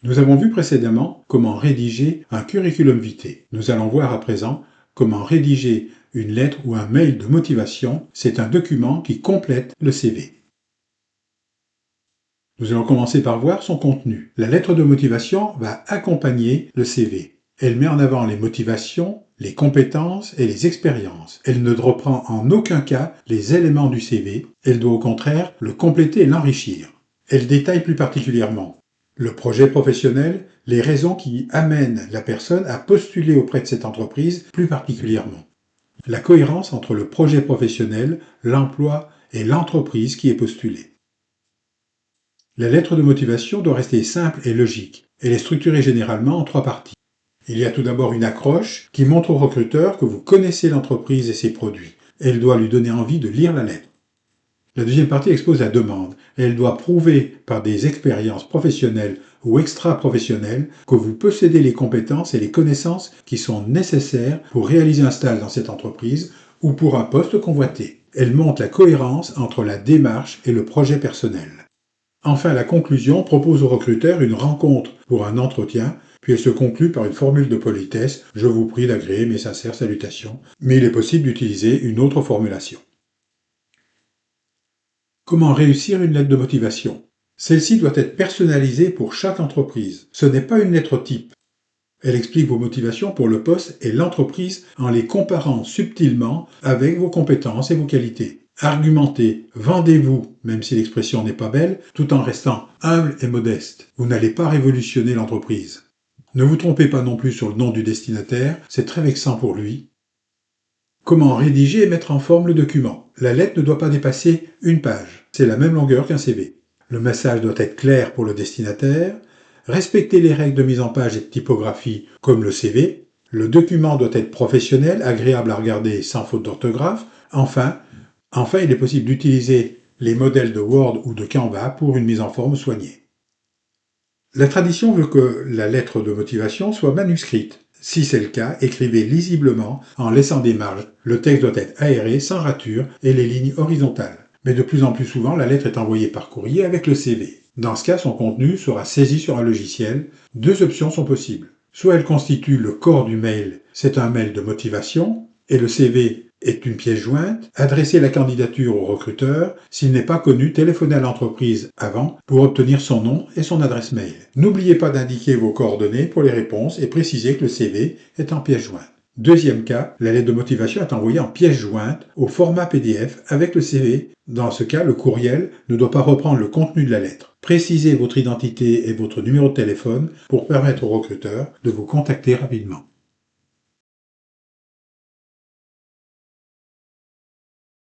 Nous avons vu précédemment comment rédiger un curriculum vitae. Nous allons voir à présent comment rédiger une lettre ou un mail de motivation. C'est un document qui complète le CV. Nous allons commencer par voir son contenu. La lettre de motivation va accompagner le CV. Elle met en avant les motivations, les compétences et les expériences. Elle ne reprend en aucun cas les éléments du CV. Elle doit au contraire le compléter et l'enrichir. Elle détaille plus particulièrement le projet professionnel, les raisons qui amènent la personne à postuler auprès de cette entreprise plus particulièrement. La cohérence entre le projet professionnel, l'emploi et l'entreprise qui est postulée. La lettre de motivation doit rester simple et logique. Elle est structurée généralement en 3 parties. Il y a tout d'abord une accroche qui montre au recruteur que vous connaissez l'entreprise et ses produits. Elle doit lui donner envie de lire la lettre. La deuxième partie expose la demande. Elle doit prouver par des expériences professionnelles ou extra-professionnelles que vous possédez les compétences et les connaissances qui sont nécessaires pour réaliser un stage dans cette entreprise ou pour un poste convoité. Elle montre la cohérence entre la démarche et le projet personnel. Enfin, la conclusion propose au recruteur une rencontre pour un entretien, puis elle se conclut par une formule de politesse « Je vous prie d'agréer mes sincères salutations », mais il est possible d'utiliser une autre formulation. Comment réussir une lettre de motivation? Celle-ci doit être personnalisée pour chaque entreprise. Ce n'est pas une lettre type. Elle explique vos motivations pour le poste et l'entreprise en les comparant subtilement avec vos compétences et vos qualités. Argumentez, vendez-vous, même si l'expression n'est pas belle, tout en restant humble et modeste. Vous n'allez pas révolutionner l'entreprise. Ne vous trompez pas non plus sur le nom du destinataire, c'est très vexant pour lui. Comment rédiger et mettre en forme le document? La lettre ne doit pas dépasser 1 page. C'est la même longueur qu'un CV. Le message doit être clair pour le destinataire. Respectez les règles de mise en page et de typographie comme le CV. Le document doit être professionnel, agréable à regarder sans faute d'orthographe. Enfin, il est possible d'utiliser les modèles de Word ou de Canva pour une mise en forme soignée. La tradition veut que la lettre de motivation soit manuscrite. Si c'est le cas, écrivez lisiblement en laissant des marges. Le texte doit être aéré, sans rature et les lignes horizontales. Mais de plus en plus souvent, la lettre est envoyée par courrier avec le CV. Dans ce cas, son contenu sera saisi sur un logiciel. 2 options sont possibles. Soit elle constitue le corps du mail, c'est un mail de motivation, et le CV est une pièce jointe. Adressez la candidature au recruteur. S'il n'est pas connu, téléphonez à l'entreprise avant pour obtenir son nom et son adresse mail. N'oubliez pas d'indiquer vos coordonnées pour les réponses et préciser que le CV est en pièce jointe. Deuxième cas, la lettre de motivation est envoyée en pièce jointe au format PDF avec le CV. Dans ce cas, le courriel ne doit pas reprendre le contenu de la lettre. Précisez votre identité et votre numéro de téléphone pour permettre au recruteur de vous contacter rapidement.